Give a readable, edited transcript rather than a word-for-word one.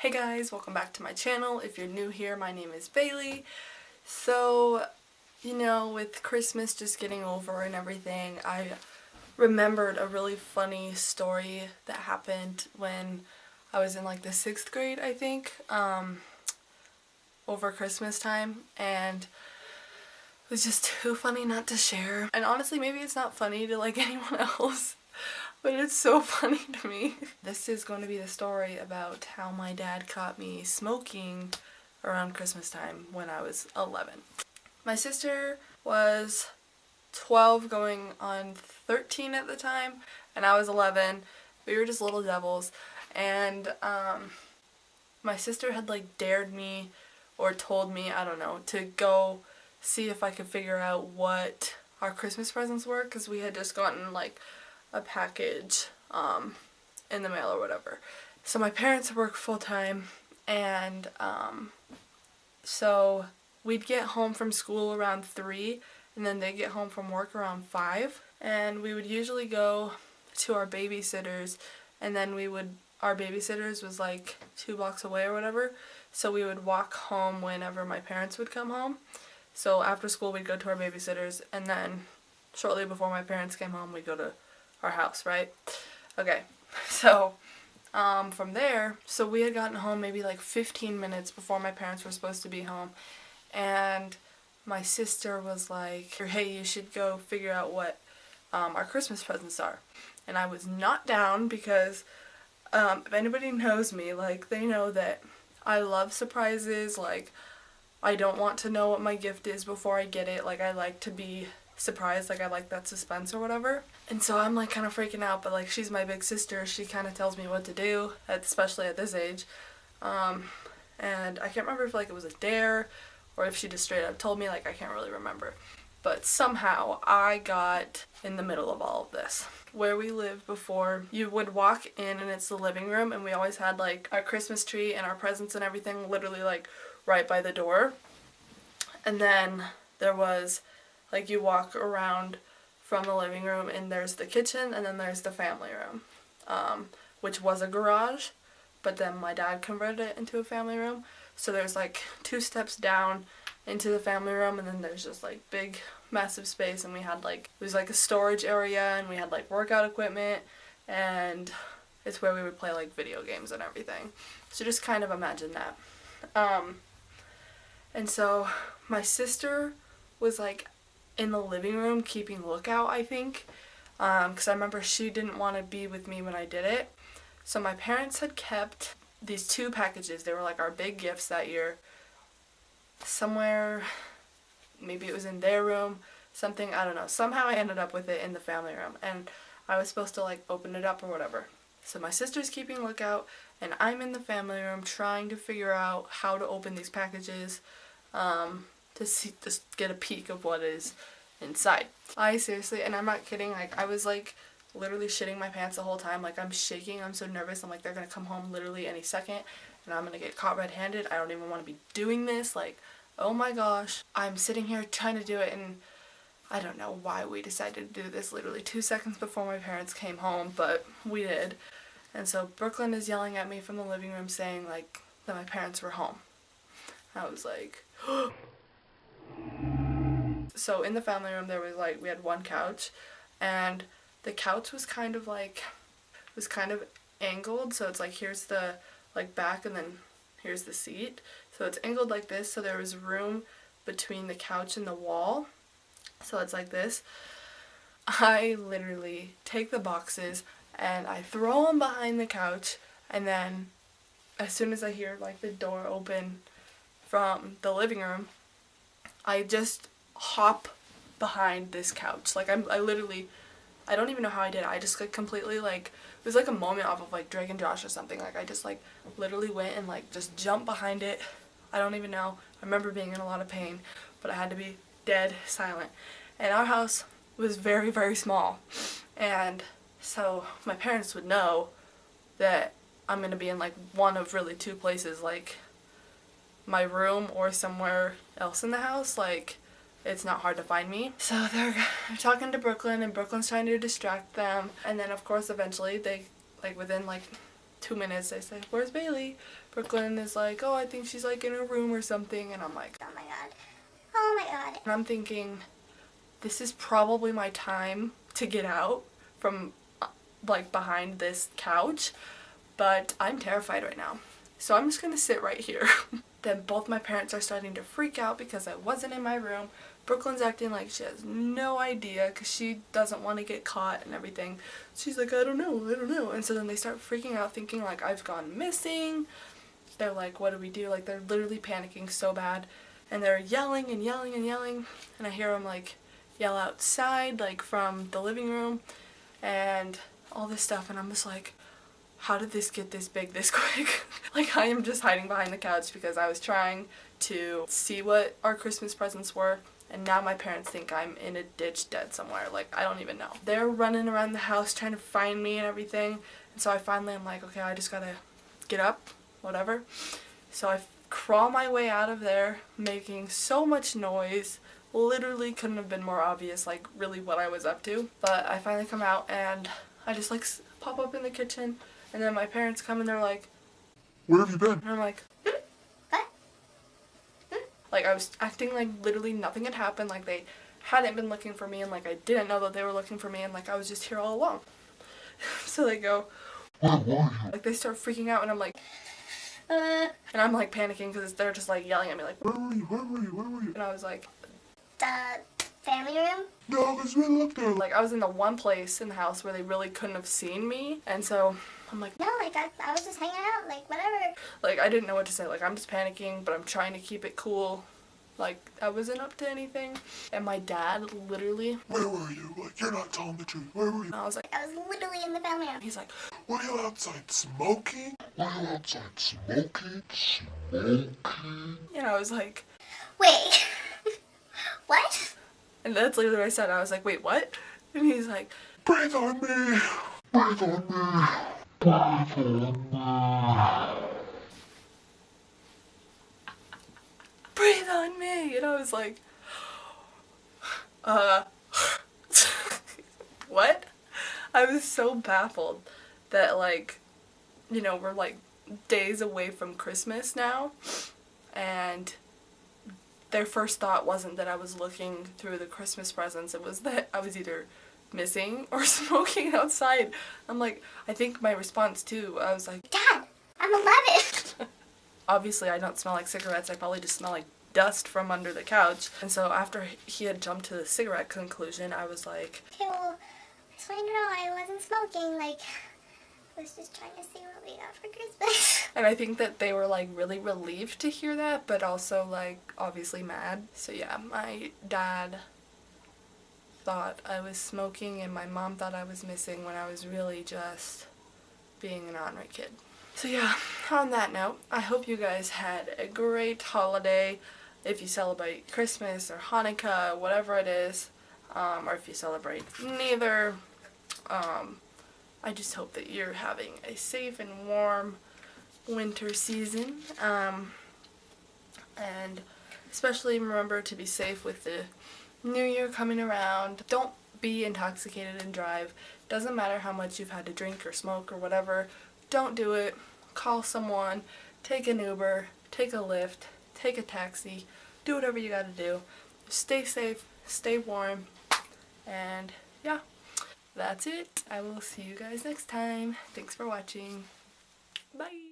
Hey guys, welcome back to my channel. If you're new here, my name is Bailey. So, with Christmas just getting over and everything, I remembered a really funny story that happened when I was in like the 6th grade, I think, over Christmas time, and it was just too funny not to share. And honestly, maybe it's not funny to like anyone else, but it's so funny to me. This is going to be the story about how my dad caught me smoking around Christmas time when I was 11. My sister was 12 going on 13 at the time, and I was 11. We were just little devils, and my sister had like dared me or told me, I don't know, to go see if I could figure out what our Christmas presents were, because we had just gotten like a package in the mail or whatever. So my parents work full-time, and so we'd get home from school around 3, and then they'd get home from work around 5, and we would usually go to our babysitters, and then our babysitters was like 2 blocks away or whatever, so we would walk home whenever my parents would come home. So after school we'd go to our babysitters, and then shortly before my parents came home we'd go to our house, right? Okay, so from there, so we had gotten home maybe like 15 minutes before my parents were supposed to be home, and my sister was like, hey, you should go figure out what our Christmas presents are. And I was not down because if anybody knows me, like, they know that I love surprises. Like, I don't want to know what my gift is before I get it. Like, I like to be surprised, like I like that suspense or whatever. And so I'm like kind of freaking out, but like she's my big sister, she kind of tells me what to do, especially at this age. And I can't remember if like it was a dare or if she just straight up told me, like I can't really remember. But somehow I got in the middle of all of this. Where we lived before, you would walk in and it's the living room, and we always had like our Christmas tree and our presents and everything literally like right by the door. And then there was like, you walk around from the living room and there's the kitchen, and then there's the family room, which was a garage, but then my dad converted it into a family room. So there's like 2 steps down into the family room, and then there's just like big massive space, and we had like, it was like a storage area, and we had like workout equipment, and it's where we would play like video games and everything. So just kind of imagine that. And so my sister was like in the living room keeping lookout, I think, because I remember she didn't want to be with me when I did it. So my parents had kept these 2 packages. They were like our big gifts that year. Somewhere, maybe it was in their room, something, I don't know. Somehow I ended up with it in the family room, and I was supposed to like open it up or whatever. So my sister's keeping lookout, and I'm in the family room trying to figure out how to open these packages, to see, just get a peek of what is inside. I seriously, and I'm not kidding, like I was like literally shitting my pants the whole time. Like, I'm shaking, I'm so nervous. I'm like, they're gonna come home literally any second and I'm gonna get caught red-handed. I don't even want to be doing this. Like, oh my gosh. I'm sitting here trying to do it, and I don't know why we decided to do this literally 2 seconds before my parents came home, but we did. And so Brooklyn is yelling at me from the living room saying like that my parents were home. I was like, So in the family room there was like, we had 1 couch, and the couch was kind of angled, so it's like, here's the like back, and then here's the seat. So it's angled like this, so there was room between the couch and the wall. So it's like this. I literally take the boxes and I throw them behind the couch, and then as soon as I hear like the door open from the living room, I just hop behind this couch. Like, I literally, I don't even know how I did it. I just like completely like, it was like a moment off of like Drake and Josh or something. Like, I just like literally went and like just jumped behind it. I don't even know. I remember being in a lot of pain, but I had to be dead silent. And our house was very, very small. And so my parents would know that I'm gonna be in like one of really 2 places, like my room or somewhere else in the house. Like, it's not hard to find me. So they're talking to Brooklyn, and Brooklyn's trying to distract them. And then of course eventually they, like within like 2 minutes, I say, where's Bailey? Brooklyn is like, oh, I think she's like in her room or something. And I'm like, oh my god. Oh my god. And I'm thinking, this is probably my time to get out from like behind this couch, but I'm terrified right now. So I'm just gonna sit right here. Then both my parents are starting to freak out because I wasn't in my room. Brooklyn's acting like she has no idea because she doesn't want to get caught and everything. She's like, I don't know. And so then they start freaking out thinking like I've gone missing. They're like, what do we do? Like they're literally panicking so bad. And they're yelling and yelling and yelling. And I hear them like yell outside like from the living room and all this stuff. And I'm just like, how did this get this big this quick? Like I am just hiding behind the couch because I was trying to see what our Christmas presents were. And now my parents think I'm in a ditch dead somewhere. Like, I don't even know. They're running around the house trying to find me and everything. And so I finally am like, okay, I just gotta get up, whatever. So I crawl my way out of there, making so much noise. Literally couldn't have been more obvious, like, really what I was up to. But I finally come out and I just, like, pop up in the kitchen. And then my parents come and they're like, where have you been? And I'm like, like I was acting like literally nothing had happened, like they hadn't been looking for me and like I didn't know that they were looking for me and like I was just here all along. So they go, where were you? Like they start freaking out and I'm like, and I'm like panicking because they're just like yelling at me like, Where were you? And I was like, the family room? No, because we looked there. Like I was in the one place in the house where they really couldn't have seen me, and so I'm like, No, like I was just hanging out, like whatever. like I didn't know what to say, like I'm just panicking but I'm trying to keep it cool, like I wasn't up to anything. And my dad literally, Where were you? Like, you're not telling the truth. Where were you? and I was like, I was literally in the family room. he's like, Were you outside smoking? and I was like, Wait. What? and that's literally what I said. I was like, wait, what? And he's like, Breathe on me! Breathe on me! breathe on me! And I was like, what? I was so baffled that, like, you know, we're like days away from Christmas now, and their first thought wasn't that I was looking through the Christmas presents, it was that I was either missing or smoking outside. I'm like, I think my response too, I was like, Dad, I'm 11. obviously I don't smell like cigarettes, I probably just smell like dust from under the couch. And so after he had jumped to the cigarette conclusion, I was like, Okay, well, I just want you to know I wasn't smoking, like, I was just trying to see what we got for Christmas. and I think that they were like really relieved to hear that, but also like obviously mad. So yeah, my dad thought I was smoking and my mom thought I was missing when I was really just being an ornery kid. So yeah, on that note, I hope you guys had a great holiday. If you celebrate Christmas or Hanukkah, whatever it is, or if you celebrate neither, I just hope that you're having a safe and warm winter season, and especially remember to be safe with the New Year coming around. Don't be intoxicated and drive. Doesn't matter how much you've had to drink or smoke or whatever. Don't do it. Call someone. Take an Uber. Take a Lyft. Take a taxi. Do whatever you gotta do. Stay safe. Stay warm. And yeah, that's it. I will see you guys next time. Thanks for watching. Bye.